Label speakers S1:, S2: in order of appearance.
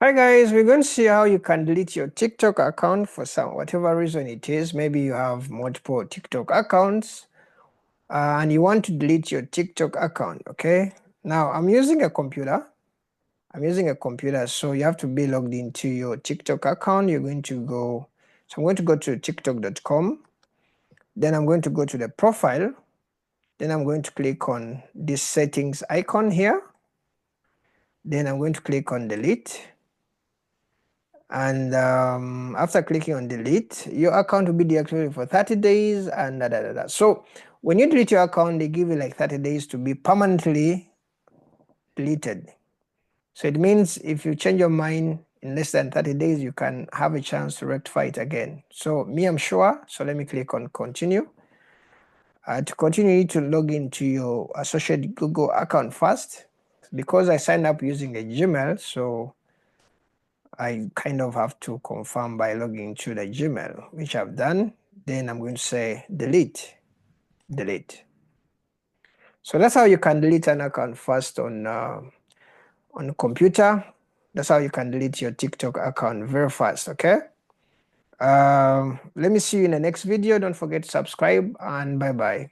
S1: Hi guys, we're going to see how you can delete your TikTok account for whatever reason it is. Maybe you have multiple TikTok accounts and you want to delete your TikTok account, okay? Now I'm using a computer. So you have to be logged into your TikTok account. So I'm going to go to tiktok.com. Then I'm going to go to the profile. Then I'm going to click on this settings icon here. Then I'm going to click on delete. And after clicking on delete, your account will be deactivated for 30 days and So when you delete your account, they give you like 30 days to be permanently deleted. So it means if you change your mind in less than 30 days, you can have a chance to rectify it again. So I'm sure, so let me click on continue. To continue, you need to log into your associated Google account first. Because I signed up using a Gmail, so I kind of have to confirm by logging into the Gmail, which I've done. Then I'm going to say delete. So that's how you can delete an account first on computer. That's how you can delete your TikTok account very fast, okay? Let me see you in the next video. Don't forget to subscribe and bye-bye.